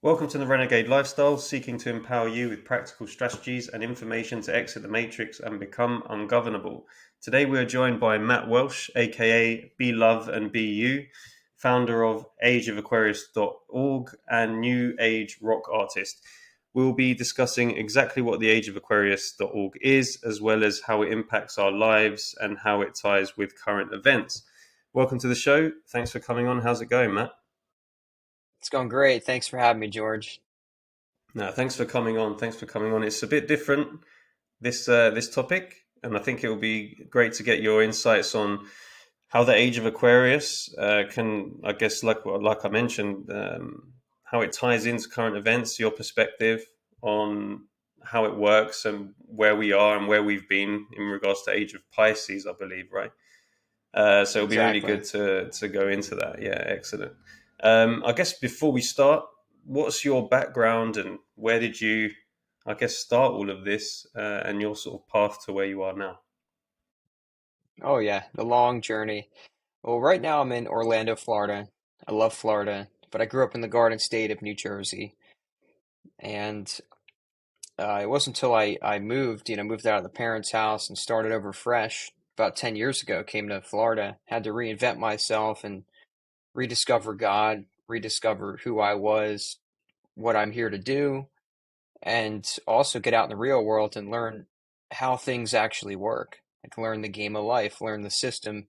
Welcome to the Renegade Lifestyle, seeking to empower you with practical strategies and information to exit the matrix and become ungovernable. Today we are joined by Matt Welsh, aka BLUVNBU, founder of Age of Aquarius.org and new age rock artist. We'll be discussing exactly what the Age of Aquarius.org is, as well as how it impacts our lives and how it ties with current events. Welcome to the show. Thanks for coming on. How's it going, Matt? It's going great. Thanks for having me, George. No, thanks for coming on. Thanks for coming on. It's a bit different, this topic, and I think it will be great to get your insights on how the Age of Aquarius can, I guess, like I mentioned, how it ties into current events. Your perspective on how it works and where we are and where we've been in regards to Age of Pisces, I believe, right? So it'll be really Exactly. good to go into that. Yeah, excellent. I guess before we start, what's your background and where did you, I guess, start all of this and your sort of path to where you are now? Oh yeah, the long journey. Well, right now I'm in Orlando, Florida. I love Florida, but I grew up in the Garden State of New Jersey, and it wasn't until I moved, moved out of the parents' house and started over fresh about 10 years ago, came to Florida, had to reinvent myself and rediscover God, rediscover who I was, what I'm here to do, and also get out in the real world and learn how things actually work. Like learn the game of life, learn the system,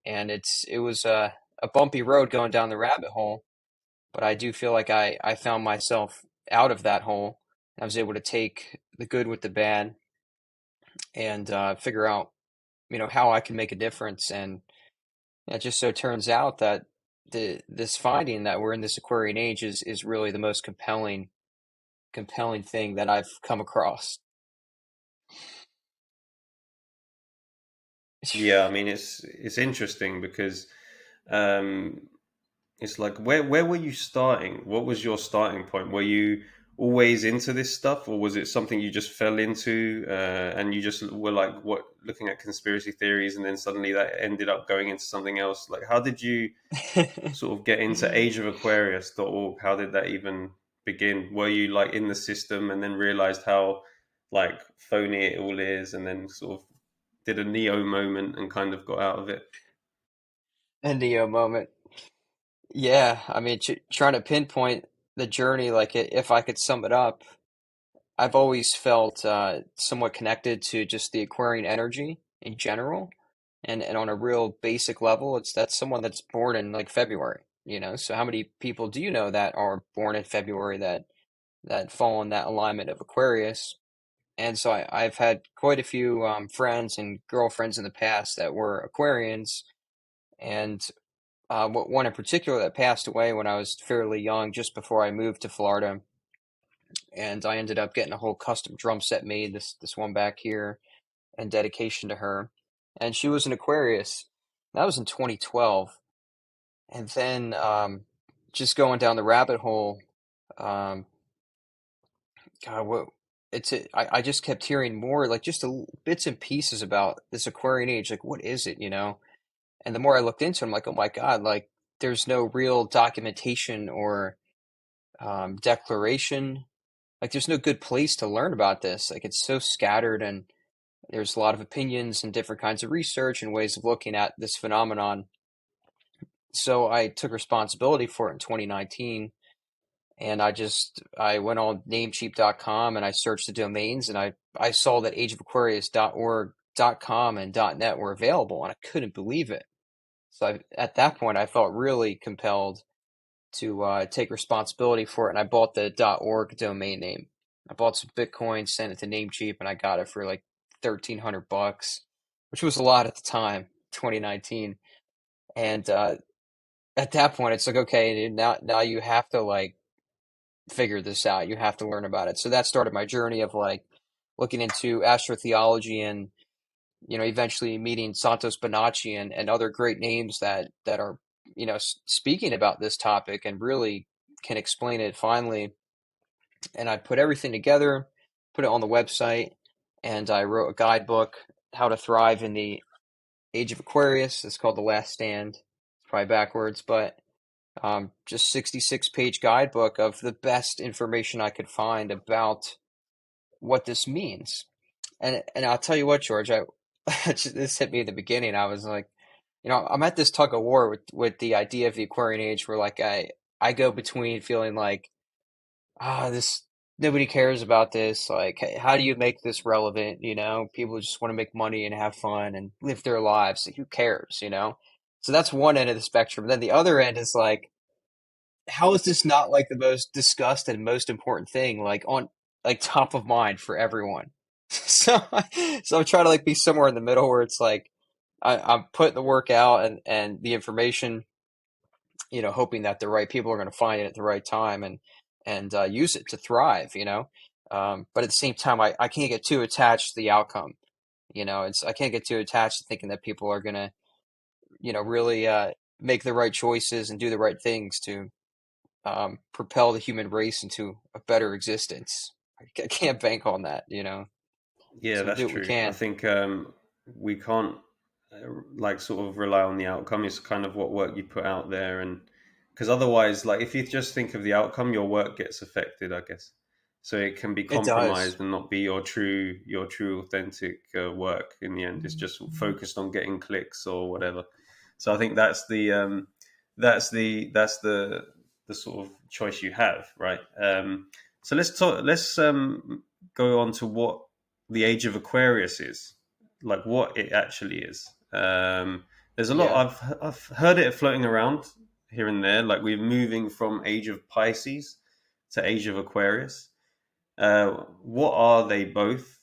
and it was a bumpy road going down the rabbit hole, but I do feel like I found myself out of that hole. I was able to take the good with the bad and figure out how I can make a difference. And it just so turns out that this finding that we're in this Aquarian age is really the most compelling thing that I've come across. Yeah, I mean it's interesting because um, it's like where were you starting? What was your starting point? Were you always into this stuff, or was it something you just fell into and you just were like what looking at conspiracy theories, and then suddenly that ended up going into something else? Like, how did you sort of get into ageofaquarius.org? How did that even begin? Were you like in the system and then realized how like phony it all is, and then sort of did a Neo moment and kind of got out of it? A Neo moment. Yeah, I mean, trying to pinpoint the journey, like if I could sum it up, I've always felt somewhat connected to just the Aquarian energy in general, and on a real basic level, that's someone that's born in like February, you know. So how many people do you know that are born in February that fall in that alignment of Aquarius? And so I've had quite a few friends and girlfriends in the past that were Aquarians, and one in particular that passed away when I was fairly young, just before I moved to Florida, and I ended up getting a whole custom drum set made. This one back here, in dedication to her, and she was an Aquarius. That was in 2012, and then just going down the rabbit hole. Um, God, what I just kept hearing more, like just bits and pieces about this Aquarian age. Like, what is it, you know? And the more I looked into it, I'm like, oh my God, like there's no real documentation or declaration. Like, there's no good place to learn about this. Like, it's so scattered, and there's a lot of opinions and different kinds of research and ways of looking at this phenomenon. So I took responsibility for it in 2019, and I went on namecheap.com and I searched the domains, and I saw that ageofaquarius.org, .com, and .net were available, and I couldn't believe it. So at that point, I felt really compelled to take responsibility for it, and I bought the .org domain name. I bought some Bitcoin, sent it to Namecheap, and I got it for like $1,300, which was a lot at the time, 2019. And at that point, it's like, okay, dude, now you have to like figure this out. You have to learn about it. So that started my journey of like looking into astrotheology and eventually meeting Santos Bonacci and other great names that are speaking about this topic and really can explain it finally. And I put everything together, put it on the website, and I wrote a guidebook, How to Thrive in the Age of Aquarius. It's called The Last Stand. It's probably backwards, but just 66-page guidebook of the best information I could find about what this means. And I'll tell you what, George, this hit me in the beginning. I was like, I'm at this tug of war with the idea of the Aquarian Age, where like I go between feeling like, this nobody cares about this. Like, how do you make this relevant? People just want to make money and have fun and live their lives. Like, who cares? So that's one end of the spectrum. Then the other end is like, how is this not like the most discussed and most important thing, like on like top of mind for everyone? So, so I'm trying to like be somewhere in the middle where it's like I'm putting the work out and the information, hoping that the right people are going to find it at the right time and use it to thrive. But at the same time, I can't get too attached to the outcome. I can't get too attached to thinking that people are going to, really make the right choices and do the right things to propel the human race into a better existence. I can't bank on that. Yeah, So we'll that's do what we true. I can. think we can't like sort of rely on the outcome. It's kind of what work you put out there, and because otherwise, like if you just think of the outcome, your work gets affected, I guess. So it can be It does. compromised and not be your true authentic work in the end. It's just focused on getting clicks or whatever. So I think that's the sort of choice you have, right? So let's talk. Let's go on to what the Age of Aquarius is, like what it actually is. There's a lot Yeah. I've heard it floating around here and there. Like we're moving from Age of Pisces to Age of Aquarius. What are they both?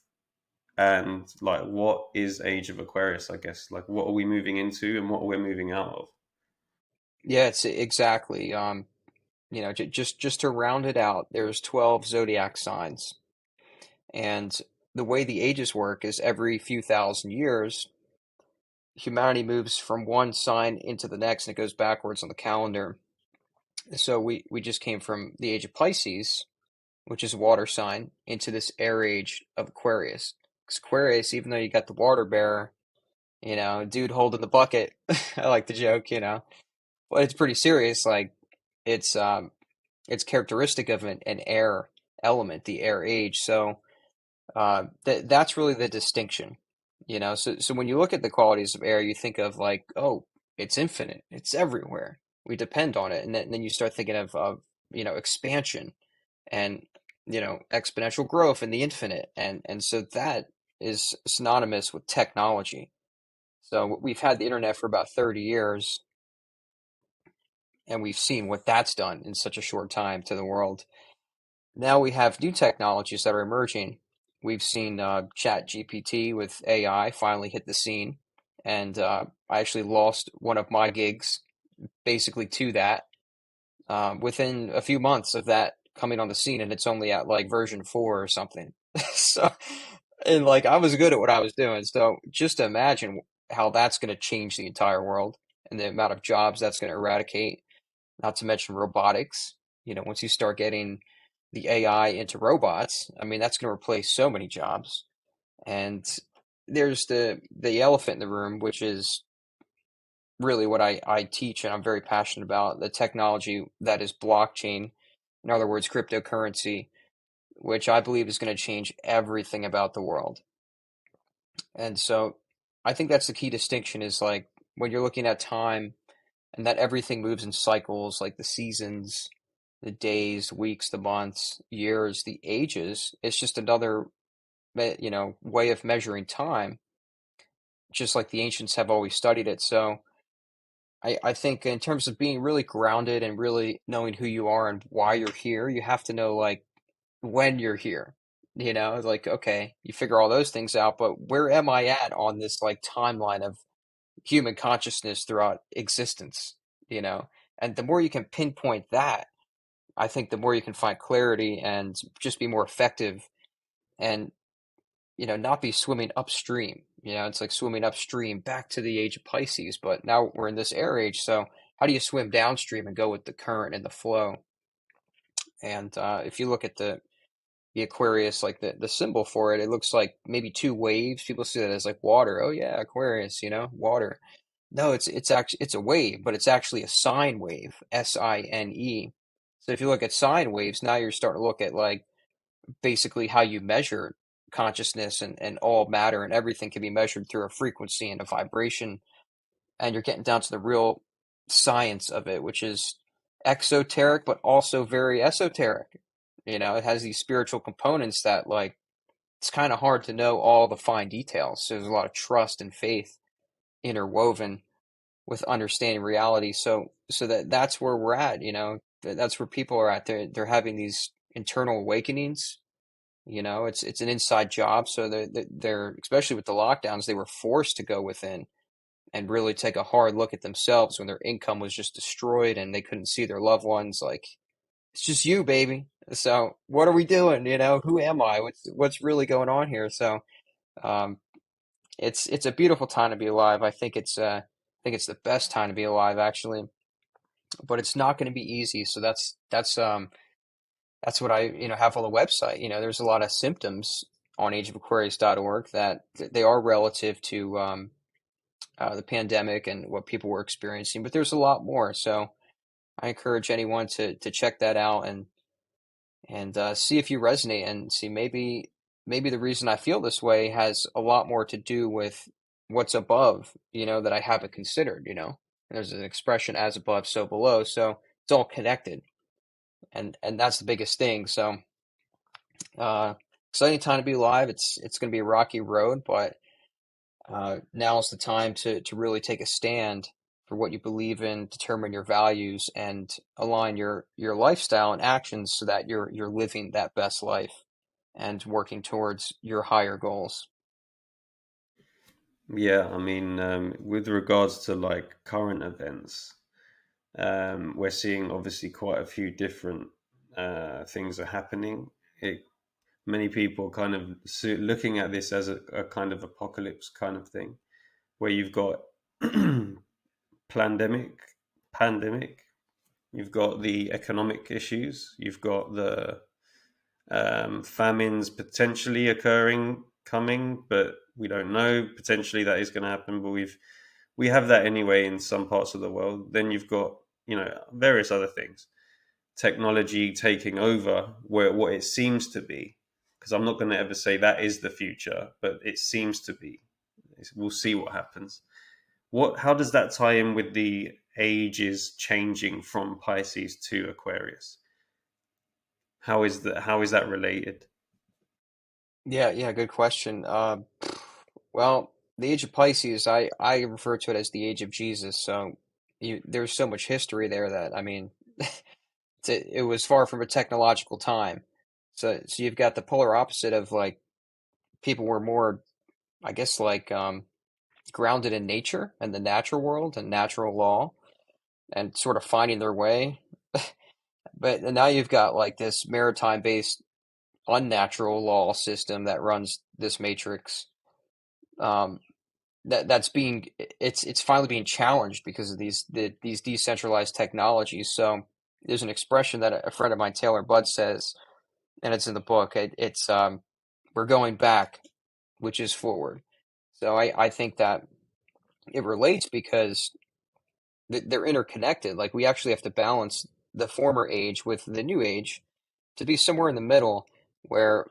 And like, what is Age of Aquarius? I guess like, what are we moving into, and what are we moving out of? Yeah, it's exactly. Just to round it out, there's 12 zodiac signs. And the way the ages work is every few thousand years, humanity moves from one sign into the next and it goes backwards on the calendar. So we just came from the age of Pisces, which is a water sign, into this air age of Aquarius. 'Cause Aquarius, even though you got the water bearer, dude holding the bucket, I like the joke. But it's pretty serious. Like it's it's characteristic of an air element, the air age. So that's really the distinction. So when you look at the qualities of air, you think of like, oh, it's infinite, it's everywhere. We depend on it, and then you start thinking of expansion and exponential growth in the infinite, and so that is synonymous with technology. So we've had the internet for about 30 years, and we've seen what that's done in such a short time to the world. Now we have new technologies that are emerging. We've seen Chat GPT with AI finally hit the scene, and I actually lost one of my gigs basically to that within a few months of that coming on the scene, and it's only at like version 4 or something. So, and like I was good at what I was doing, so just imagine how that's going to change the entire world and the amount of jobs that's going to eradicate. Not to mention robotics. Once you start getting the AI into robots, I mean, that's going to replace so many jobs. And there's the elephant in the room, which is really what I teach and I'm very passionate about, the technology that is blockchain, in other words, cryptocurrency, which I believe is going to change everything about the world. And so I think that's the key distinction is like when you're looking at time and that everything moves in cycles, like the seasons, the days, weeks, the months, years, the ages. It's just another, way of measuring time, just like the ancients have always studied it. So I think in terms of being really grounded and really knowing who you are and why you're here, you have to know like when you're here. Like, okay, you figure all those things out, but where am I at on this like timeline of human consciousness throughout existence? You know, and the more you can pinpoint that, I think the more you can find clarity and just be more effective and, not be swimming upstream. It's like swimming upstream back to the age of Pisces, but now we're in this air age. So how do you swim downstream and go with the current and the flow? And if you look at the Aquarius, like the symbol for it, it looks like maybe two waves. People see that as like water. Oh yeah, Aquarius, water. No, it's actually it's a wave, but it's actually a sine wave, SINE. So if you look at sine waves, now you're starting to look at like basically how you measure consciousness, and all matter and everything can be measured through a frequency and a vibration, and you're getting down to the real science of it, which is exoteric but also very esoteric. It has these spiritual components that like it's kind of hard to know all the fine details. So there's a lot of trust and faith interwoven with understanding reality. So that's where we're at. That's where people are at. They're having these internal awakenings. It's an inside job. So they're especially with the lockdowns, they were forced to go within and really take a hard look at themselves when their income was just destroyed and they couldn't see their loved ones. Like, it's just you, baby. So what are we doing? Who am I? What's really going on here? So um, it's a beautiful time to be alive. I think it's the best time to be alive, actually. But it's not going to be easy. So that's what I have on the website. There's a lot of symptoms on ageofaquarius.org that they are relative to the pandemic and what people were experiencing, but there's a lot more. So I encourage anyone to check that out, and see if you resonate, and see maybe the reason I feel this way has a lot more to do with what's above, that I haven't considered. There's an expression, as above, so below. So it's all connected, and that's the biggest thing. So uh, exciting time to be alive. It's going to be a rocky road, but now's the time to really take a stand for what you believe in, determine your values, and align your lifestyle and actions so that you're living that best life and working towards your higher goals. Yeah, I mean, with regards to like current events, we're seeing obviously quite a few different things are happening. Many people kind of looking at this as a kind of apocalypse kind of thing, where you've got pandemic, pandemic, you've got the economic issues, you've got the famines potentially occurring, coming, but we don't know. Potentially that is going to happen, but we have that anyway in some parts of the world. Then you've got various other things, technology taking over where what it seems to be. Because I'm not going to ever say that is the future, but it seems to be. We'll see what happens. How does that tie in with the ages changing from Pisces to Aquarius? How is that related? Yeah, good question. Well, the age of Pisces, I refer to it as the age of Jesus. So there's so much history there that, I mean, it was far from a technological time. So you've got the polar opposite of like people were more, I guess, like grounded in nature and the natural world and natural law and sort of finding their way. But now you've got like this maritime based unnatural law system that runs this matrix. Um, that's being it's finally being challenged because of these decentralized technologies. So there's an expression that a friend of mine, Taylor Budd, says, and it's in the book. It's we're going back, which is forward. So I think that it relates because they're interconnected. Like, we actually have to balance the former age with the new age to be somewhere in the middle where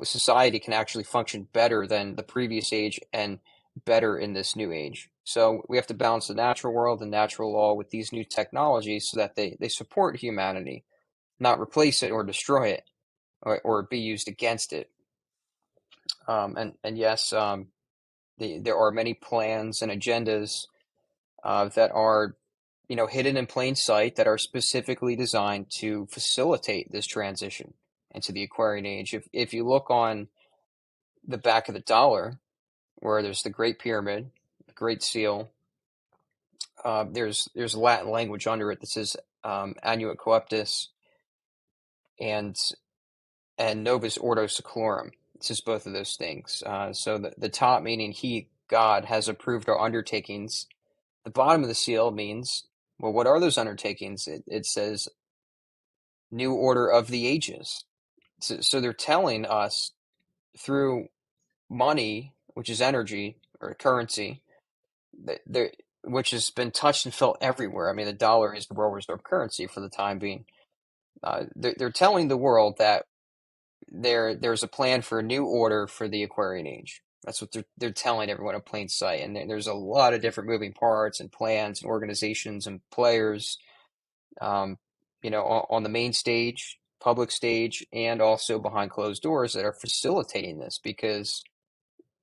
society can actually function better than the previous age and better in this new age. So we have to balance the natural world and natural law with these new technologies so that they support humanity, not replace it or destroy it, or be used against it. And yes, there are many plans and agendas that are hidden in plain sight that are specifically designed to facilitate this transition into the Aquarian Age. If you look on the back of the dollar, where there's the Great Pyramid, the Great Seal, there's Latin language under it that says Annuit Coeptis and Novus Ordo Seclorum. It says both of those things. So the top meaning He, God, has approved our undertakings. The bottom of the seal means, well, what are those undertakings? It says New Order of the Ages. So they're telling us through money, which is energy or currency, there, which has been touched and felt everywhere. I mean, the dollar is the world reserve currency for the time being. They're telling the world that there's a plan for a new order for the Aquarian Age. That's what they're telling everyone in plain sight. And there's a lot of different moving parts and plans and organizations and players, um, on the main stage, public stage, and also behind closed doors that are facilitating this. Because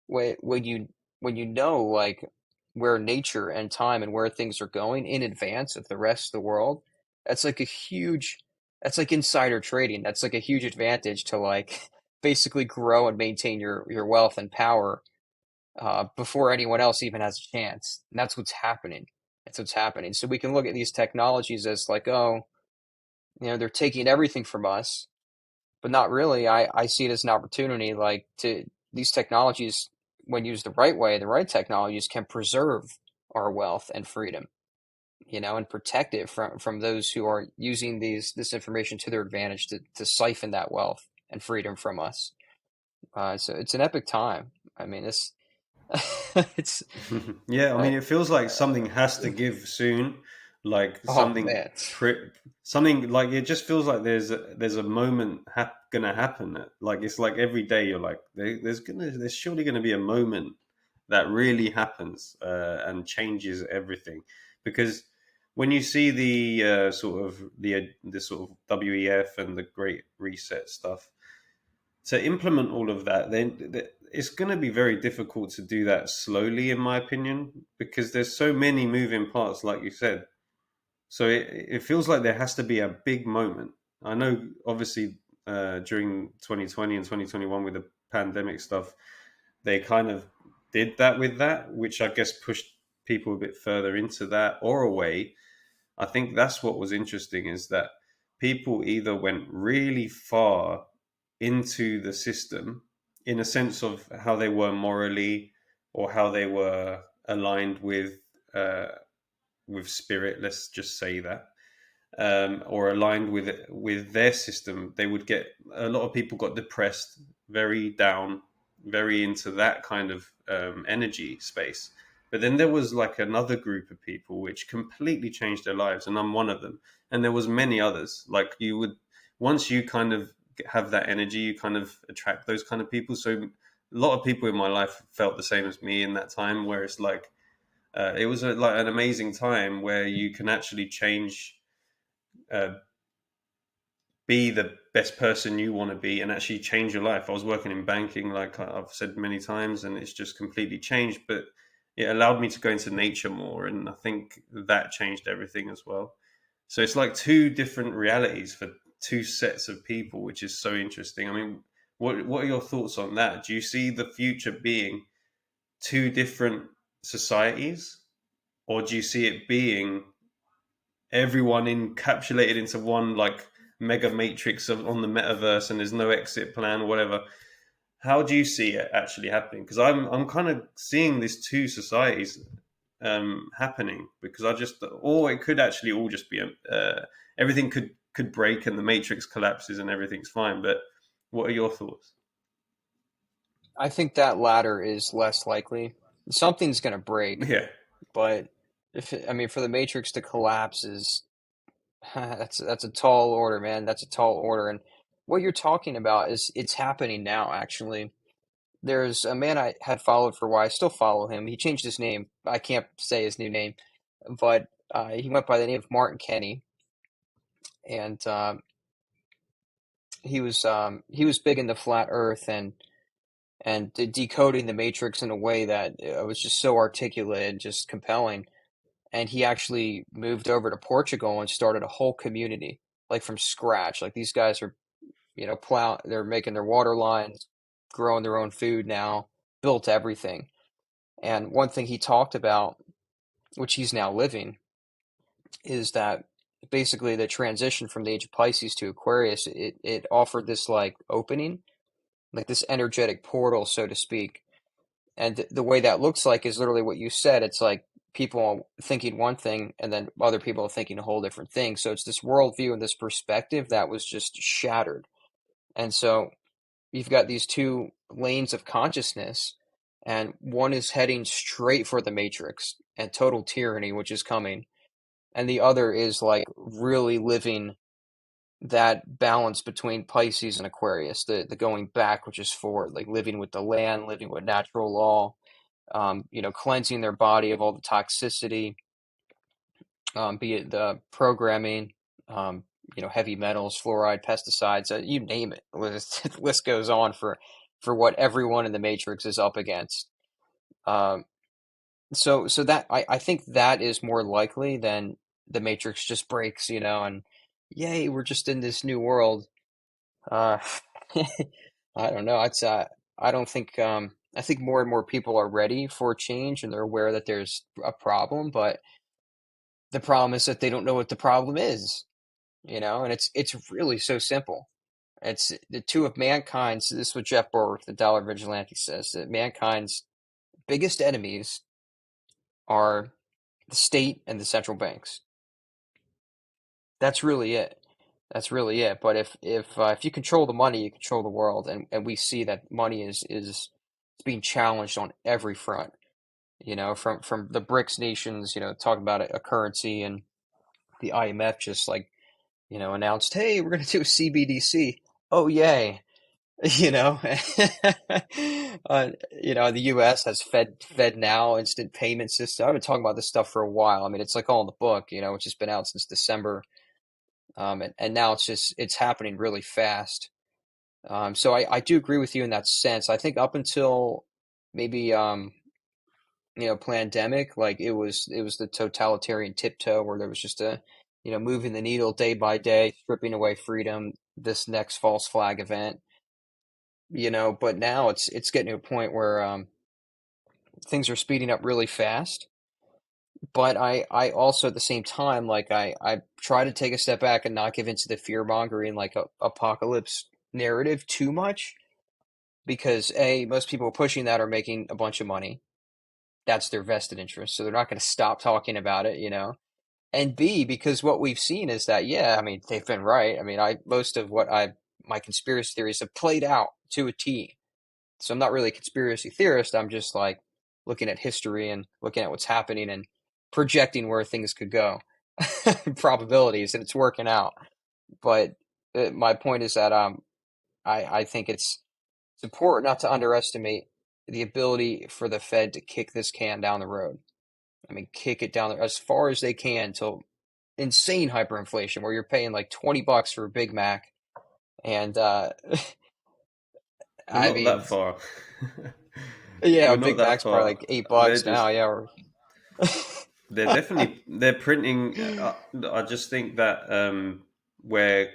when you know, like, where nature and time and where things are going in advance of the rest of the world, that's like a huge that's like insider trading. That's like a huge advantage to, like, basically grow and maintain your wealth and power before anyone else even has a chance. And that's what's happening. That's what's happening. So we can look at these technologies as like, oh, they're taking everything from us, but not really. I see it as an opportunity, like, to these technologies, when used the right way, the right technologies can preserve our wealth and freedom, and protect it from those who are using this information to their advantage to siphon that wealth and freedom from us. So it's an epic time. I mean, it's Yeah, I uh, mean, it feels like something has to give soon, like oh man. something like it just feels like there's a moment gonna happen. Like it's like every day you're like there's surely gonna be a moment that really happens and changes everything, because when you see the sort of the sort of WEF and the Great Reset stuff, to implement all of that, then it's going to be very difficult to do that slowly, in my opinion, because there's so many moving parts, like you said. So it feels like there has to be a big moment. I know, obviously, during 2020 and 2021 with the pandemic stuff, they kind of did that with that, which I guess pushed people a bit further into that or away. I think that's what was interesting, is that people either went really far into the system in a sense of how they were morally or how they were aligned uh, with spirit. Let's just say that, or aligned with their system. They would get a lot of people got depressed, very down, very into that kind of energy space. But then there was like another group of people which completely changed their lives, and I'm one of them. And there was many others. Like you would, once you kind of have that energy, you kind of attract those kind of people. So a lot of people in my life felt the same as me in that time, where it's like it was like an amazing time where you can actually change, uh, be the best person you want to be, and actually change your life. I was working in banking, like I've said many times, and it's just completely changed. But it allowed me to go into nature more, and I think that changed everything as well. So it's like two different realities for two sets of people, which is so interesting. I mean, what are your thoughts on that? Do you see the future being two different societies, or do you see it being everyone encapsulated into one like mega matrix on the metaverse, and there's no exit plan or whatever? How do you see it actually happening? Because I'm kind of seeing these two societies happening, because I just, or it could actually all just be everything could break and the matrix collapses and everything's fine. But what are your thoughts? I think that latter is less likely. Something's going to break, Yeah. but I mean, for the Matrix to collapse is that's a tall order, man. That's a tall order. And what you're talking about is it's happening now, actually. There's a man I had followed for a while. I still follow him. He changed his name. I can't say his new name, but he went by the name of Martin Kenny, and he was big into flat Earth and decoding the Matrix in a way that was just so articulate and just compelling. And he actually moved over to Portugal and started a whole community, like, from scratch. Like, these guys are, they're making their water lines, growing their own food now, built everything. And one thing he talked about, which he's now living, is that basically the transition from the Age of Pisces to Aquarius, it offered this, like, opening, like this energetic portal, so to speak. And the way that looks like is literally what you said. It's like people thinking one thing and then other people are thinking a whole different thing. So it's this worldview and this perspective that was just shattered. And so you've got these two lanes of consciousness, and one is heading straight for the Matrix and total tyranny, which is coming, and the other is like really living that balance between Pisces and Aquarius, the going back, which is forward, like living with the land, living with natural law, cleansing their body of all the toxicity, be it the programming, heavy metals, fluoride, pesticides, you name it. The list goes on for what everyone in the Matrix is up against. Um, so that I think that is more likely than the Matrix just breaks, and yay, we're just in this new world. Uh, I don't know. I don't think I think more and more people are ready for change and they're aware that there's a problem, but the problem is that they don't know what the problem is, and it's really so simple. It's the two of mankind's, this is what Jeff Borwick, the Dollar Vigilante, says, that mankind's biggest enemies are the state and the central banks. That's really it. That's really it. But if you control the money, you control the world, and we see that money is being challenged on every front. From the BRICS nations, talking about a currency, and the IMF just like announced, hey, we're going to do a CBDC. Oh, yay. You know, the U.S. has Fed Now instant payment system. I've been talking about this stuff for a while. I mean, it's like all in the book, which has been out since December. And now it's happening really fast. So I do agree with you in that sense. I think up until maybe pandemic, like it was the totalitarian tiptoe where there was just moving the needle day by day, stripping away freedom, this next false flag event, but now it's getting to a point where things are speeding up really fast. But I also at the same time, like I try to take a step back and not give into the fear mongering, like apocalypse narrative too much, because most people pushing that are making a bunch of money. That's their vested interest, so they're not going to stop talking about it. And B, because what we've seen is that, yeah, I mean, they've been right. I mean, most of my conspiracy theories have played out to a T. So I'm not really a conspiracy theorist. I'm just like looking at history and looking at what's happening and projecting where things could go, probabilities, and it's working out. But my point is that I think it's important not to underestimate the ability for the Fed to kick this can down the road. I mean, kick it down there as far as they can till insane hyperinflation, where you're paying like $20 for a Big Mac, and We're I not that mean, far. yeah, We're a not Big that Mac's probably far. like eight They're bucks just now. Yeah, they're printing. I just think that where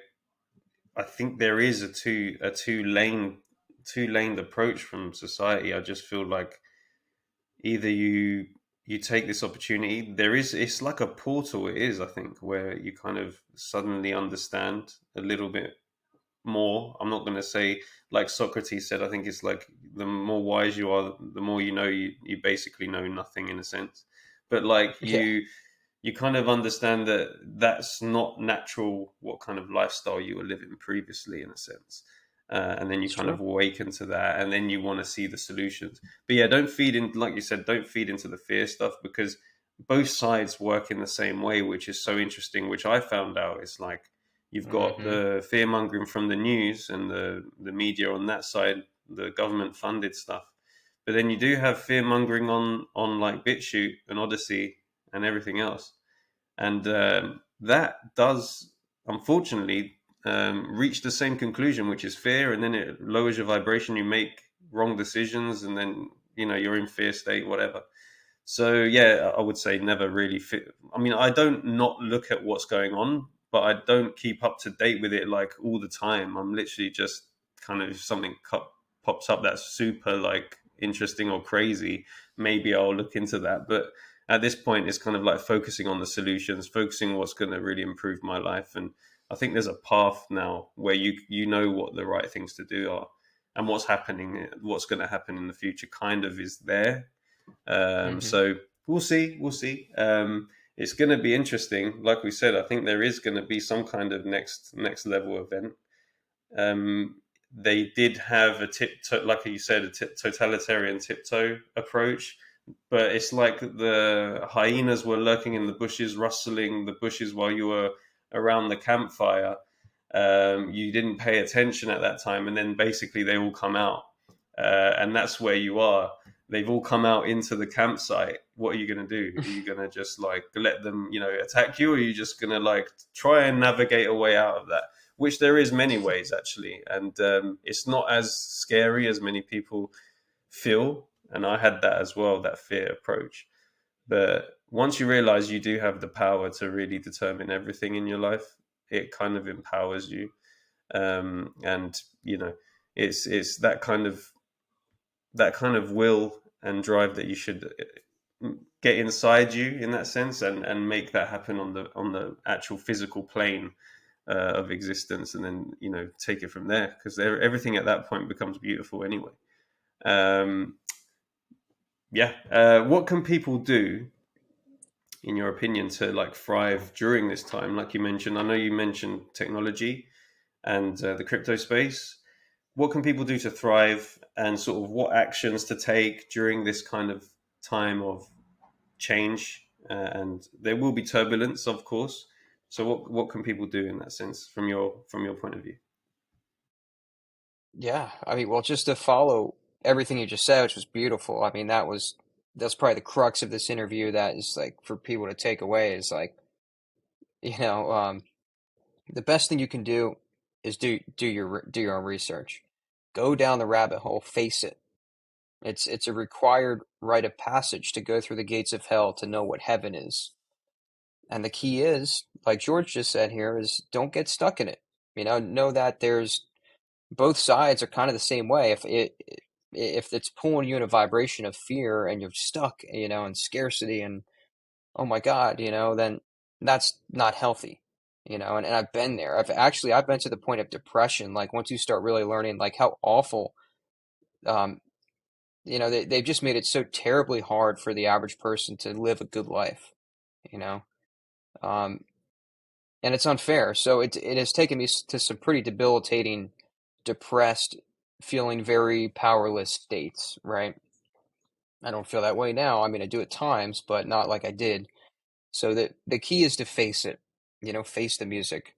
I think there is a two lane approach from society. I just feel like either you take this opportunity. It's like a portal. It is, I think, where you kind of suddenly understand a little bit more. I'm not going to say like Socrates said. I think it's like the more wise you are, the more you know. You basically know nothing in a sense, but like yeah, you kind of understand that that's not natural. What kind of lifestyle you were living previously, in a sense. And then you it's kind true. of awaken to that, and then you want to see the solutions. But yeah, don't feed in, like you said, don't feed into the fear stuff, because both sides work in the same way, which is so interesting. Which I found out is like you've got Hmm. the fear mongering from the news and the media on that side, the government funded stuff. But then you do have fear mongering on like BitChute and Odyssey and everything else, and that does unfortunately reach the same conclusion, which is fear, and then it lowers your vibration. You make wrong decisions, and then you're in fear state, whatever. So yeah, I would say never really fit. I mean, I don't not look at what's going on, but I don't keep up to date with it like all the time. I'm literally just kind of if something pops up that's super like interesting or crazy, maybe I'll look into that. But at this point, it's kind of like focusing on the solutions, focusing on what's going to really improve my life. And I think there's a path now where you know what the right things to do are, and what's going to happen in the future, kind of is there. Hmm. So we'll see. We'll see. It's going to be interesting. Like we said, I think there is going to be some kind of next level event. Um, they did have a like you said, a totalitarian tiptoe approach, but it's like the hyenas were lurking in the bushes, rustling the bushes while you were around the campfire. You didn't pay attention at that time, and then basically they all come out, and that's where you are. They've all come out into the campsite. What are you going to do? Are you going to just like let them, attack you, or are you just going to like try and navigate a way out of that? Which there is many ways actually, and it's not as scary as many people feel. And I had that as well, that fear approach. But once you realize you do have the power to really determine everything in your life, it kind of empowers you. And it's that kind of will and drive that you should get inside you in that sense, and make that happen on the actual physical plane of existence, and then take it from there, because everything at that point becomes beautiful anyway. um, yeah. What can people do, in your opinion, to like thrive during this time? Like you mentioned, I know you mentioned technology and the crypto space. What can people do to thrive, and sort of what actions to take during this kind of time of change? And there will be turbulence, of course. So what can people do in that sense, from your point of view? Yeah, I mean, well, just to follow everything you just said, which was beautiful. I mean, that's probably the crux of this interview. That is like for people to take away is like, you know, the best thing you can do is do your own research. Go down the rabbit hole, face it. It's a required rite of passage to go through the gates of hell to know what heaven is. And the key is, like George just said here, is don't get stuck in it. Know that there's both sides are kind of the same way. If it's pulling you in a vibration of fear and you're stuck, in scarcity and oh my God, then that's not healthy, and I've been there. I've been to the point of depression. Like once you start really learning like how awful, um, they've just made it so terribly hard for the average person to live a good life, you know, um, and it's unfair. So it has taken me to some pretty debilitating, depressed, feeling very powerless states, right? I don't feel that way now. I mean, I do at times, but not like I did. So the key is to face it, face the music.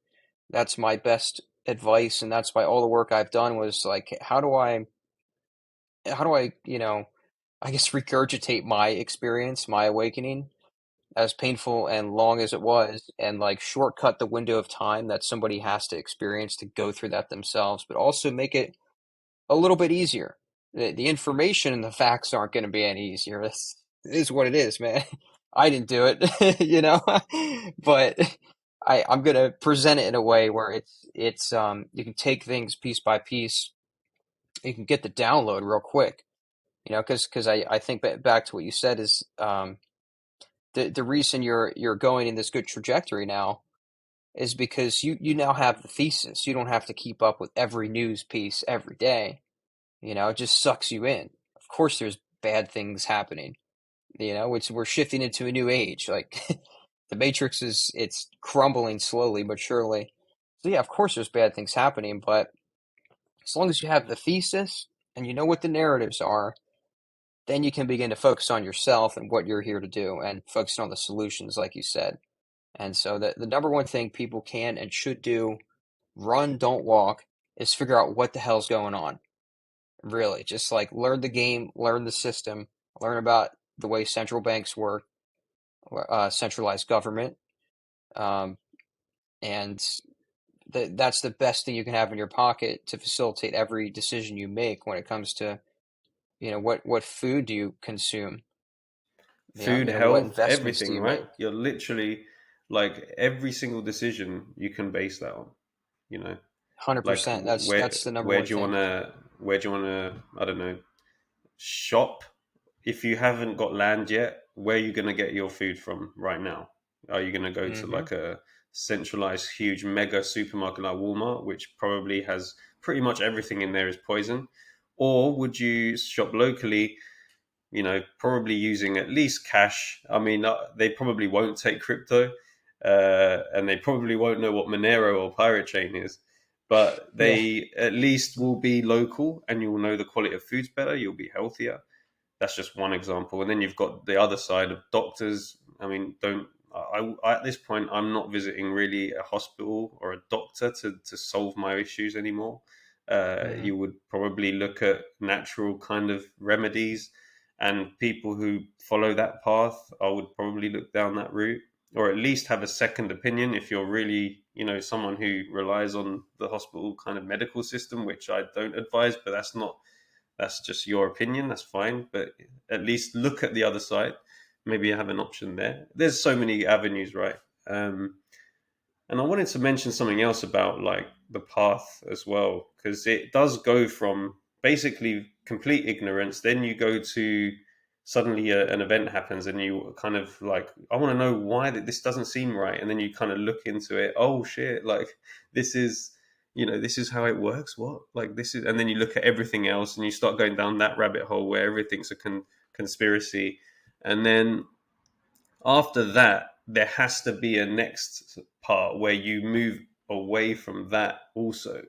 That's my best advice, and that's why all the work I've done was like, how do I, I guess regurgitate my experience, my awakening, as painful and long as it was, and like shortcut the window of time that somebody has to experience to go through that themselves, but also make it a little bit easier. The information and the facts aren't going to be any easier. This is what it is, man. I didn't do it, but I'm going to present it in a way where it's you can take things piece by piece. You can get the download real quick, because I think back to what you said is the reason you're going in this good trajectory now is because you now have the thesis. You don't have to keep up with every news piece every day. It just sucks you in. Of course, there's bad things happening. We're shifting into a new age. Like the Matrix it's crumbling slowly but surely. So yeah, of course, there's bad things happening, but as long as you have the thesis and you know what the narratives are, then you can begin to focus on yourself and what you're here to do, and focus on the solutions, like you said. And so the number one thing people can and should do, run, don't walk, is figure out what the hell's going on. Really, just like learn the game, learn the system, learn about the way central banks work, centralized government, um, and that's the best thing you can have in your pocket to facilitate every decision you make when it comes to, what food do you consume, Food, what health, investments do everything, you right? make. You're literally like every single decision you can base that on. You know, like 100%. That's the number where one do you thing. wanna where do you wanna I don't know, shop? If you haven't got land yet, where are you gonna get your food from right now? Are you gonna go to Hmm. like a centralized, huge, mega supermarket like Walmart, which probably has pretty much everything in there is poison, or would you shop locally? Probably using at least cash. I mean, they probably won't take crypto, and they probably won't know what Monero or Pirate Chain is. but Yeah. they at least will be local, and you'll know the quality of food's better. You'll be healthier. That's just one example. And then you've got the other side of doctors. I mean, don't at this point, I'm not visiting really a hospital or a doctor to solve my issues anymore. Hmm. You would probably look at natural kind of remedies, and people who follow that path, I would probably look down that route, or at least have a second opinion if you're really, someone who relies on the hospital kind of medical system, which I don't advise, but that's just your opinion. That's fine, but at least look at the other side. Maybe you have an option there. There's so many avenues, right? Um, and I wanted to mention something else about like the path as well, because it does go from basically complete ignorance, then you go to suddenly an event happens, and you kind of like, I want to know why that this doesn't seem right, and then you kind of look into it. Oh shit! Like this is, this is how it works. What? Like this is, and then you look at everything else, and you start going down that rabbit hole where everything's a conspiracy, and then after that, there has to be a next part where you move away from that also,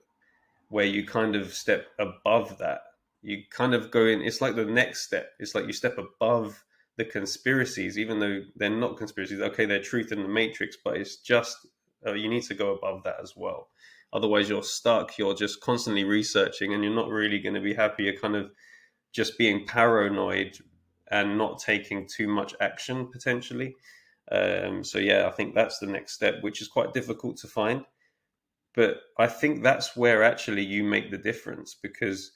where you kind of step above that. You kind of go in, it's like the next step. It's like you step above the conspiracies, even though they're not conspiracies. Okay, they're truth in the matrix, but it's just, you need to go above that as well. Otherwise, you're stuck. You're just constantly researching, and you're not really going to be happy. You're kind of just being paranoid and not taking too much action potentially. So yeah, I think that's the next step, which is quite difficult to find. But I think that's where actually you make the difference, because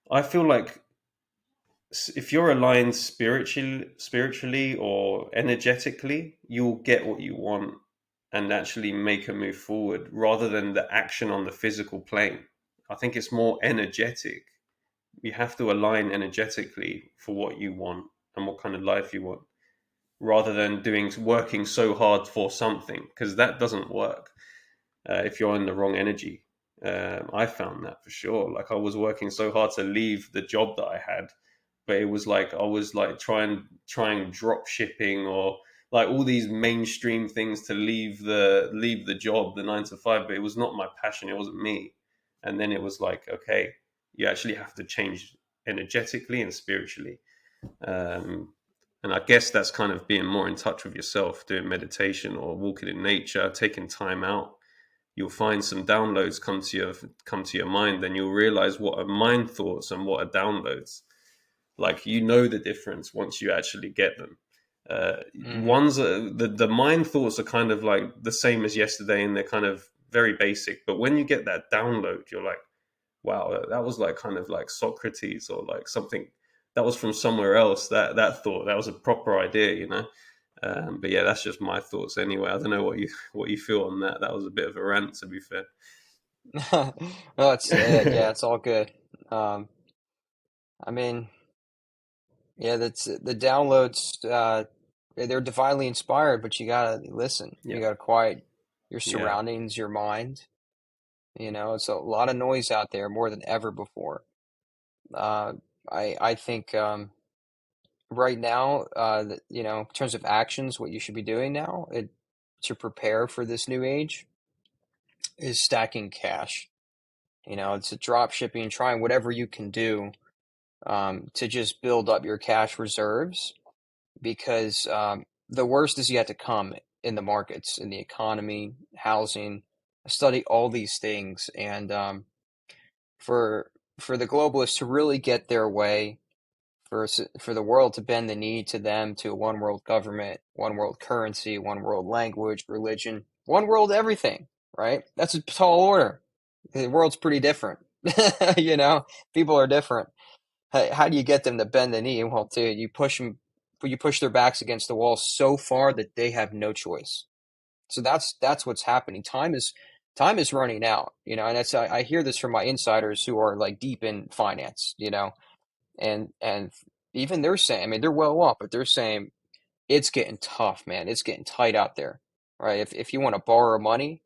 I feel like if you're aligned spiritually or energetically, you'll get what you want and actually make a move forward rather than the action on the physical plane. I think it's more energetic. You have to align energetically for what you want and what kind of life you want, rather than working so hard for something, because that doesn't work if you're in the wrong energy. I found that for sure. Like I was working so hard to leave the job that I had, but it was like I was like trying drop shipping or like all these mainstream things to leave the job, the 9 to 5. But it was not my passion. It wasn't me. And then it was like, okay, you actually have to change energetically and spiritually. Um, and I guess that's kind of being more in touch with yourself, doing meditation or walking in nature, taking time out. You'll find some downloads come to your mind, and you'll realize what are mind thoughts and what are downloads. Like the difference once you actually get them. Hmm. Ones the mind thoughts are kind of like the same as yesterday, and they're kind of very basic. But when you get that download, you're like, wow, that was like kind of like Socrates or like something that was from somewhere else. That thought that was a proper idea. But yeah, that's just my thoughts anyway. I don't know what you feel on that. That was a bit of a rant, to be fair. No, it's yeah, it's all good. Um, I mean, yeah, that's the downloads. They're divinely inspired, but you gotta listen. Yeah, You gotta quiet your yeah, surroundings, your mind. It's a lot of noise out there more than ever before. Uh, I think right now, in terms of actions, what you should be doing now to prepare for this new age is stacking cash. It's a drop shipping, trying whatever you can do to just build up your cash reserves because the worst is yet to come in the markets, in the economy, housing. I study all these things, and for for the globalists to really get their way, for the world to bend the knee to them, to a one world government, one world currency, one world language, religion, one world everything, right? That's a tall order. The world's pretty different. you know, People are different. How do you get them to bend the knee? Well, you push their backs against the wall so far that they have no choice. So that's what's happening. Time is running out, and I hear this from my insiders who are like deep in finance, and even they're saying, I mean, they're well off, but they're saying it's getting tough, man. It's getting tight out there, right? If you want to borrow money,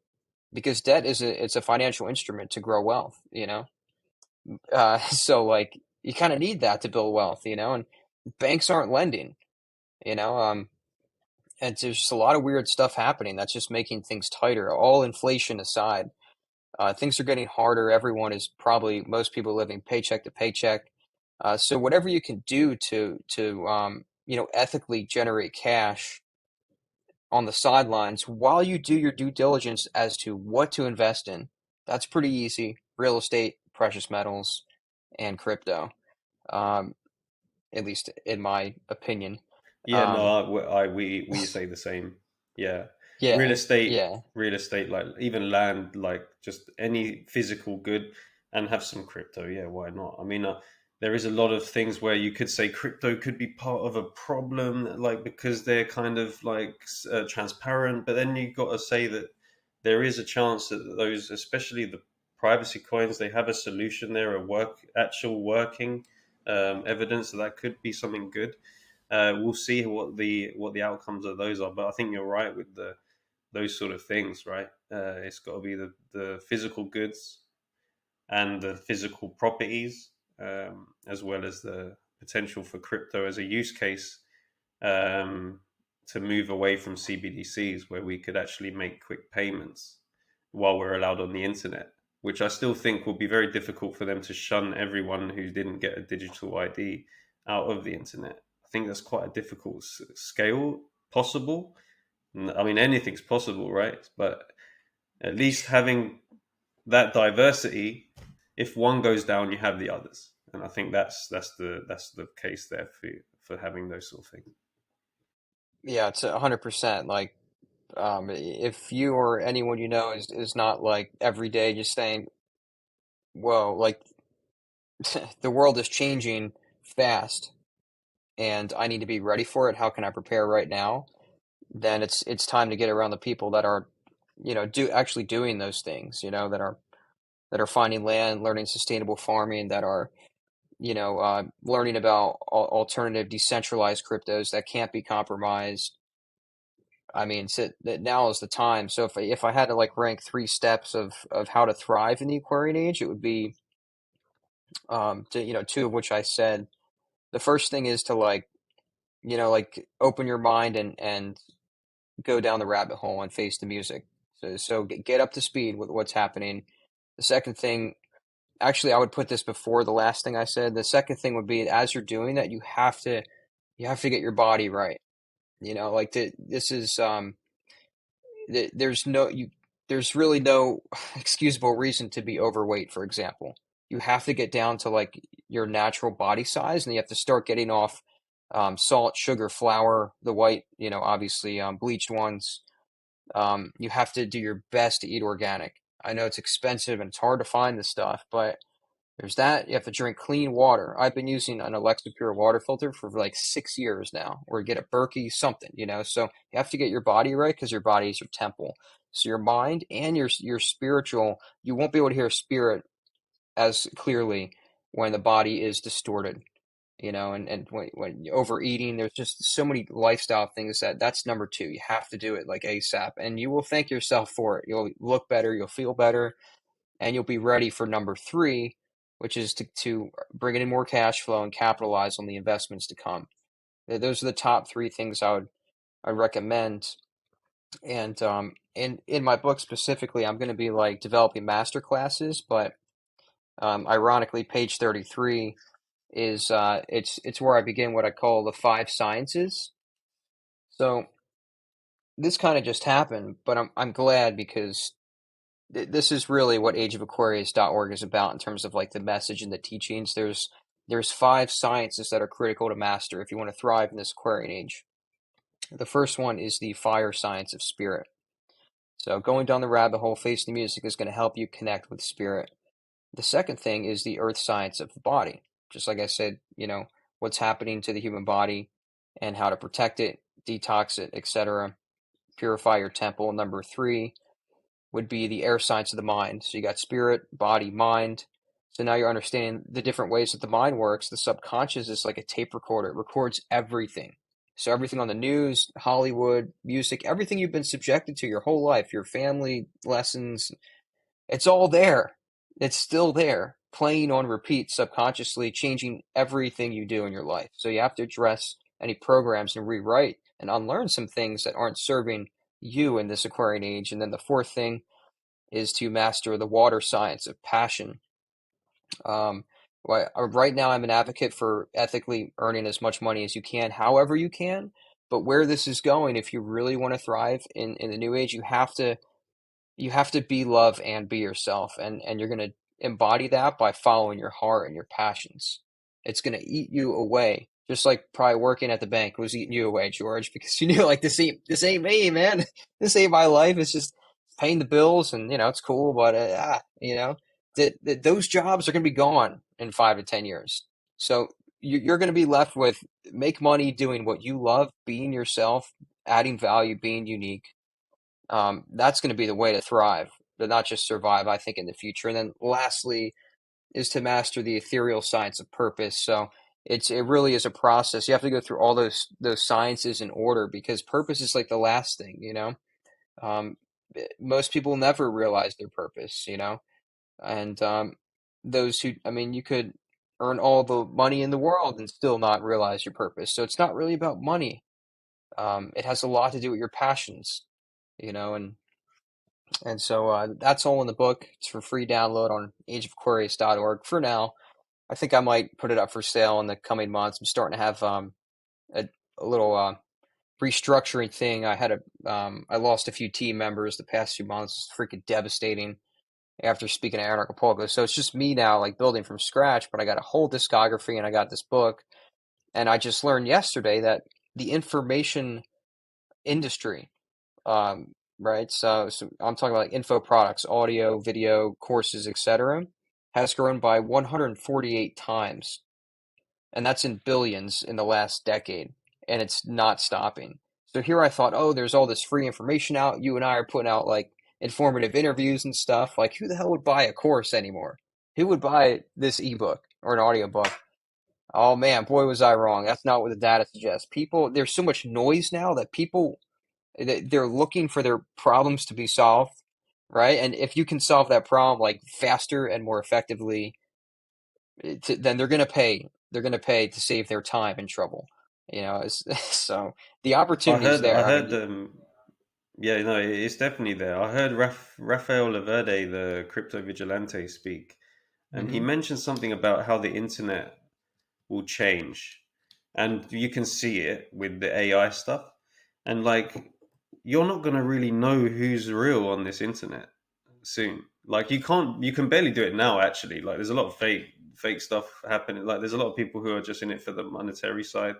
because debt it's a financial instrument to grow wealth, so like you kind of need that to build wealth, and banks aren't lending, you know, and there's just a lot of weird stuff happening that's just making things tighter, all inflation aside. Things are getting harder. Everyone is probably most people living paycheck to paycheck. So whatever you can do to ethically generate cash on the sidelines while you do your due diligence as to what to invest in, that's pretty easy. Real estate, precious metals, and crypto. Um, at least in my opinion. Yeah, Um, no, we say the same. Yeah, real yeah, estate, yeah, real estate, like even land, like just any physical good, and have some crypto. Yeah, why not? I mean, there is a lot of things where you could say crypto could be part of a problem, like because they're kind of like transparent. But then you got to say that there is a chance that those, especially the privacy coins, they have a solution there, a actual working evidence that that could be something good. We'll see what the outcomes of those are, but I think you're right with the those sort of things, right? It's got to be the physical goods and the physical properties, as well as the potential for crypto as a use case, um, to move away from CBDCs, where we could actually make quick payments while we're allowed on the internet, which I still think will be very difficult for them to shun everyone who didn't get a digital ID out of the internet. I think that's quite a difficult scale possible. I mean, anything's possible, right? But at least having that diversity, if one goes down, you have the others, and I think that's the case there for having those sort of things. yeah. It's 100%. Like, if you or anyone you know is not like every day just saying, "Whoa," like the world is changing fast, and I need to be ready for it. How can I prepare right now? Then it's time to get around the people that are, do actually doing those things. That are finding land, learning sustainable farming, that are learning about alternative decentralized cryptos that can't be compromised. I mean, so that now is the time. So if I had to like rank three steps of how to thrive in the Aquarian Age, it would be two of which I said. The first thing is to like open your mind and go down the rabbit hole and face the music. So get up to speed with what's happening. The second thing, actually, I would put this before the last thing I said. The second thing would be as you're doing that, you have to get your body right. Like this is there's no you there's really no excusable reason to be overweight, for example. You have to get down to like your natural body size, and you have to start getting off salt, sugar, flour, the white, obviously bleached ones. You have to do your best to eat organic. I know it's expensive and it's hard to find this stuff, but there's that. You have to drink clean water. I've been using an Alexa Pure water filter for like 6 years now, or get a Berkey something. So you have to get your body right because your body is your temple. So your mind and your spiritual, you won't be able to hear spirit as clearly when the body is distorted. And when you're overeating, there's just so many lifestyle things that's number two. You have to do it like ASAP, and you will thank yourself for it. You'll look better, you'll feel better, and you'll be ready for number three, which is to bring in more cash flow and capitalize on the investments to come. Those are the top three things I recommend. And in my book specifically, I'm going to be like developing master classes, but ironically, page 33 is it's where I begin what I call the five sciences. So this kind of just happened, but I'm glad because this is really what ageofaquarius.org is about in terms of like the message and the teachings. There's five sciences that are critical to master if you want to thrive in this Aquarian age. The first one is the fire science of spirit. So going down the rabbit hole, facing the music is going to help you connect with spirit. The second thing is the earth science of the body. Just like I said, what's happening to the human body and how to protect it, detox it, etc. Purify your temple. Number three would be the air science of the mind. So you got spirit, body, mind. So now you're understanding the different ways that the mind works. The subconscious is like a tape recorder. It records everything. So everything on the news, Hollywood, music, everything you've been subjected to your whole life, your family, lessons, it's all there. It's still there, playing on repeat subconsciously, changing everything you do in your life. So you have to address any programs and rewrite and unlearn some things that aren't serving you in this Aquarian age. And then the fourth thing is to master the water science of passion. Um, right now, I'm an advocate for ethically earning as much money as you can, however you can. But where this is going, if you really want to thrive in the new age, you have to be love and be yourself, and you're going to embody that by following your heart and your passions. It's going to eat you away, just like probably working at the bank was eating you away, George, because you knew like this ain't me, man. This ain't my life. It's just paying the bills, and it's cool, but that those jobs are going to be gone in 5 to 10 years. So you're going to be left with make money doing what you love, being yourself, adding value, being unique. That's going to be the way to thrive, but not just survive, I think, in the future. And then lastly is to master the ethereal science of purpose. So it really is a process. You have to go through all those sciences in order because purpose is like the last thing. Um, Most people never realize their purpose. And those who, I mean, you could earn all the money in the world and still not realize your purpose. So it's not really about money. It has a lot to do with your passions. And so that's all in the book. It's for free download on ageofaquarius.org. For now, I think I might put it up for sale in the coming months. I'm starting to have a, a little restructuring thing. I lost a few team members the past few months. It's freaking devastating after speaking to Aaron Acapulco. So it's just me now, like building from scratch. But I got a whole discography and I got this book. And I just learned yesterday that the information industry, right? So I'm talking about like info products, audio, video, courses, etc., has grown by 148 times, and that's in billions in the last decade, and it's not stopping. So here I thought, oh, there's all this free information out. You and I are putting out like informative interviews and stuff. Like, who the hell would buy a course anymore? Who would buy this ebook or an audiobook? Oh man, boy, was I wrong. That's not what the data suggests. People, there's so much noise now that people they're looking for their problems to be solved, right? And if you can solve that problem like faster and more effectively, then they're going to pay. They're going to pay to save their time and trouble. So the I opportunity's heard, I there. I heard, mean, yeah, no, it's definitely there. I heard Rafael Laverde, the crypto vigilante, speak, and he hmm mentioned something about how the internet will change, and you can see it with the AI stuff, and like you're not gonna really know who's real on this internet soon. Like you can barely do it now. Actually, like there's a lot of fake stuff happening. Like there's a lot of people who are just in it for the monetary side.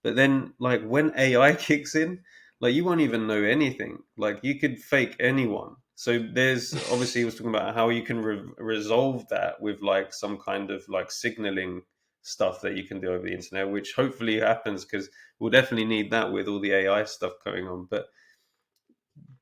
But then, like when AI kicks in, like you won't even know anything. Like you could fake anyone. So there's obviously he was talking about how you can resolve that with like some kind of like signaling stuff that you can do over the internet, which hopefully happens because we'll definitely need that with all the AI stuff going on. But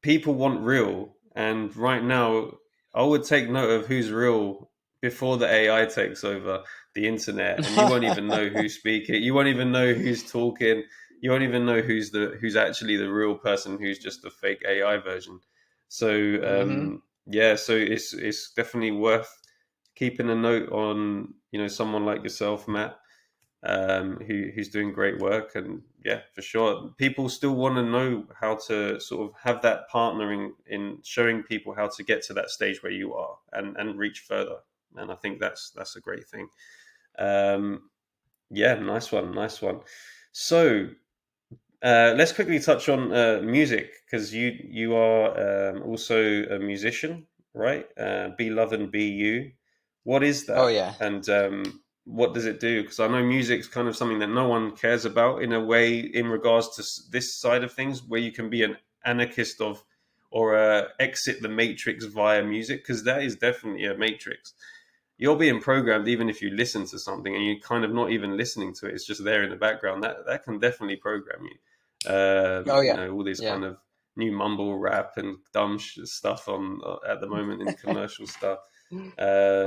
people want real, and right now, I would take note of who's real before the AI takes over the internet, and you won't even know who's speaking. You won't even know who's talking. You won't even know who's actually the real person, who's just the fake AI version. So hmm yeah, so it's definitely worth keeping a note on someone like yourself, Matt, who's doing great work. And yeah, for sure, people still want to know how to sort of have that partnering in showing people how to get to that stage where you are and reach further. And I think that's a great thing. Um, yeah, nice one, nice one. So let's quickly touch on music because you are also a musician, right? BLUVNBU. What is Oh that, yeah. and what does it do? Because I know music's kind of something that no one cares about in a way in regards to this side of things, where you can be an anarchist of or exit the matrix via music, because that is definitely a matrix. You're being programmed even if you listen to something and you're kind of not even listening to it. It's just there in the background. That can definitely program you. Oh yeah. All this Yeah. kind of new mumble rap and dumb stuff on at the moment in commercial stuff.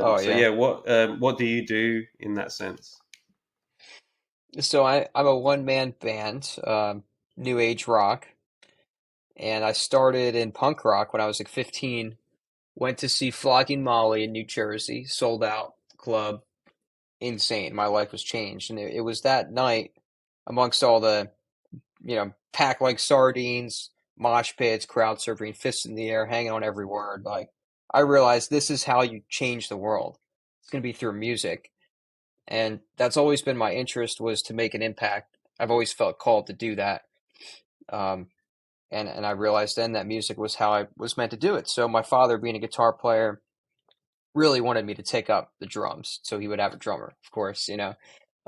Oh So yeah. yeah, what do you do in that sense? So I'm a one man band, new age rock, and I started in punk rock when I was like 15. Went to see Flogging Molly in New Jersey, sold out club, insane. My life was changed, and it was that night, amongst all the packed like sardines, mosh pits, crowd surfing, fists in the air, hanging on every word. Like I realized this is how you change the world. It's going to be through music. And that's always been my interest, was to make an impact. I've always felt called to do that. Um, and I realized then that music was how I was meant to do it. So my father, being a guitar player, really wanted me to take up the drums. So he would have a drummer, of course, you know.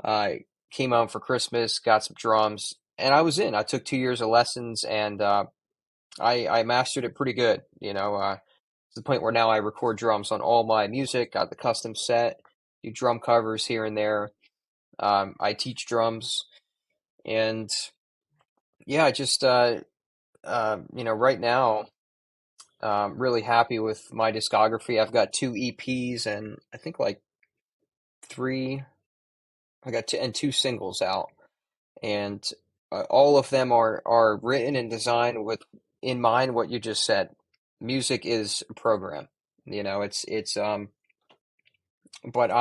I came home for Christmas, got some drums, and I was in. I took 2 years of lessons, and I mastered it pretty good, you know, to the point where now I record drums on all my music, got the custom set, do drum covers here and there. I teach drums, and yeah, I just you know, right now, really happy with my discography. I've got 2 EPs and I think like three. I got two singles out, and all of them are written and designed with in mind what you just said. Music is a program. You know, it's. But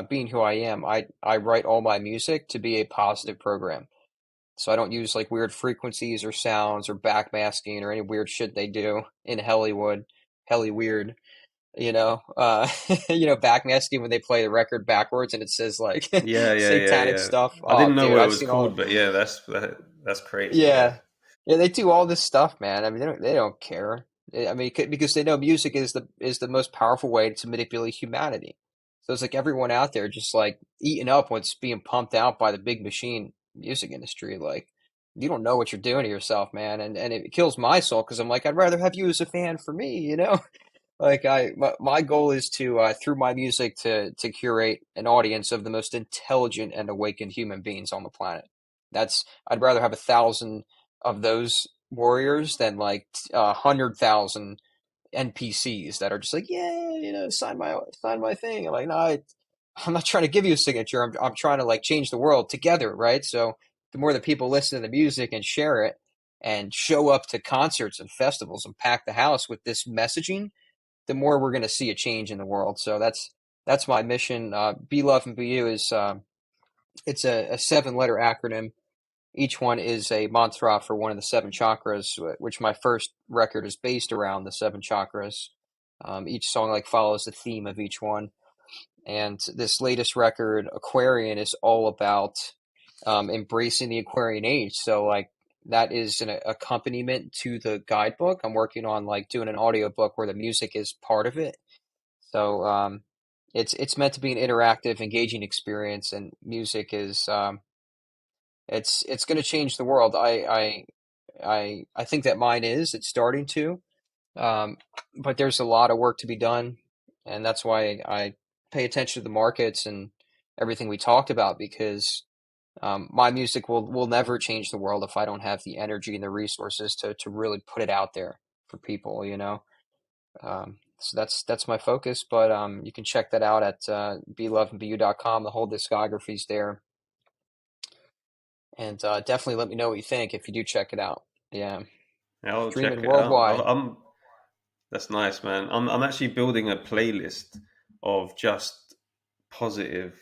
being who I am, I write all my music to be a positive program. So I don't use like weird frequencies or sounds or backmasking or any weird shit they do in Hollywood. Helly weird, you know. Backmasking when they play the record backwards and it says like Yeah, yeah, yeah, satanic yeah. stuff. I Oh, didn't know dude, what it I've was seen all. called, but yeah, that's crazy. Yeah, Yeah, yeah, they do all this stuff, man. I mean, they don't care. I mean, because they know music is the most powerful way to manipulate humanity. So it's like everyone out there just like eating up what's being pumped out by the big machine music industry. Like, you don't know what you're doing to yourself, man, and it kills my soul because I'm like, I'd rather have you as a fan for me, you know? Like my goal is to through my music to curate an audience of the most intelligent and awakened human beings on the planet. That's I'd rather have 1,000 of those warriors than like 100,000 NPCs that are just like, yeah, you know, sign my thing. I'm like, no, I'm not trying to give you a signature. I'm trying to like change the world together, right? So the more that people listen to the music and share it and show up to concerts and festivals and pack the house with this messaging, the more we're going to see a change in the world. So that's my mission. BLUVNBU is it's a 7 letter acronym. Each one is a mantra for one of the 7 chakras, which my first record is based around the 7 chakras. Each song like follows the theme of each one, and this latest record, Aquarian, is all about embracing the Aquarian Age. So like that is an accompaniment to the guidebook. I'm working on like doing an audiobook where the music is part of it. So it's meant to be an interactive, engaging experience, and music is it's going to change the world. I think that mine is. It's starting to, um, but there's a lot of work to be done, and that's why I pay attention to the markets and everything we talked about because my music will never change the world if I don't have the energy and the resources to really put it out there for people, you know. So that's my focus, but you can check that out at BLUVNBU.com. The whole discography's there, and definitely let me know what you think if you do check it out. Yeah, I'll streaming check it out. worldwide. That's nice, man. I'm actually building a playlist of just positive,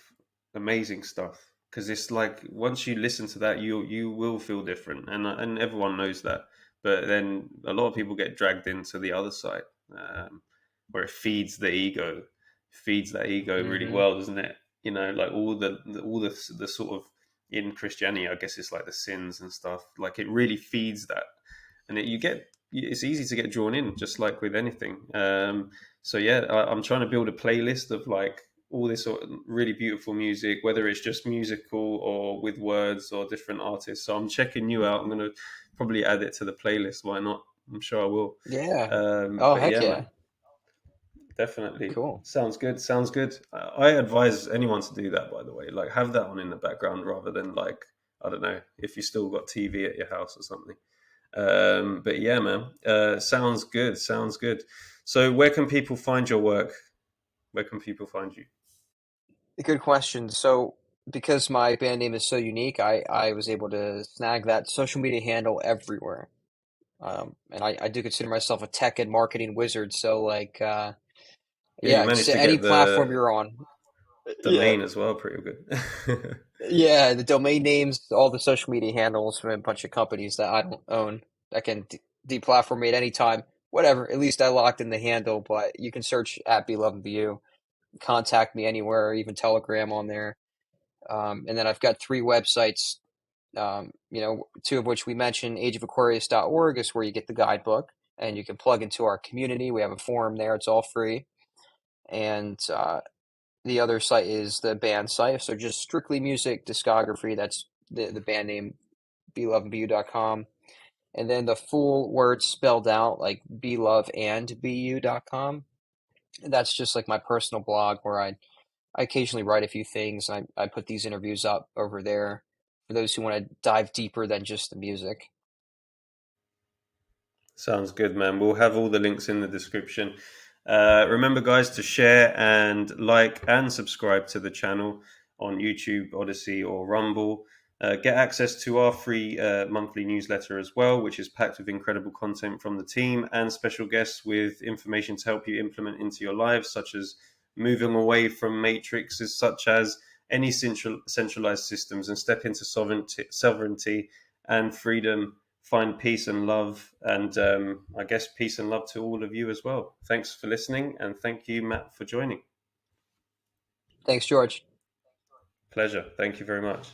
amazing stuff because it's like once you listen to that, you will feel different, and everyone knows that. But then a lot of people get dragged into the other side, where it feeds that ego really Hmm. well, doesn't it? You know, like all the sort of in Christianity, I guess it's like the sins and stuff. Like it really feeds that, and it's easy to get drawn in, just like with anything. So yeah, I'm trying to build a playlist of like all this sort of really beautiful music, whether it's just musical or with words or different artists. So I'm checking you out. I'm gonna probably add it to the playlist. Why not? I'm sure I will. Yeah. Oh, But heck yeah, yeah. man, definitely Cool. sounds good. Sounds good. I advise anyone to do that. By the way, like have that on in the background rather than like I don't know if you still got TV at your house or something. But yeah, man, sounds good. Sounds good. So, where can people find your work? Where can people find you? Good question. So, because my band name is so unique, I was able to snag that social media handle everywhere. And I do consider myself a tech and marketing wizard. So, like, Yeah, you yeah, just managed to any get platform the you're on. Yeah. domain as well. Pretty good. Yeah, the domain names, all the social media handles from a bunch of companies that I don't own that can deplatform me at any time. whatever. At least I locked in the handle, but you can search at BLUVNBU, contact me anywhere, even Telegram on there. And then I've got 3 websites, two of which we mentioned. Ageofaquarius.org is where you get the guidebook, and you can plug into our community. We have a forum there. It's all free. And the other site is the band site. So just strictly music discography. That's the band name, BLUVNBU.com. And then the full word spelled out, like BLUVNBU.com. That's just like my personal blog where I occasionally write a few things. I put these interviews up over there for those who want to dive deeper than just the music. Sounds good, man. We'll have all the links in the description. Remember, guys, to share and like and subscribe to the channel on YouTube, Odyssey, or Rumble. Get access to our free monthly newsletter as well, which is packed with incredible content from the team and special guests with information to help you implement into your lives, such as moving away from matrices such as any centralized systems and step into sovereignty and freedom. Find peace and love, and I guess peace and love to all of you as well. Thanks for listening, and thank you, Matt, for joining. Thanks, George. Pleasure. Thank you very much.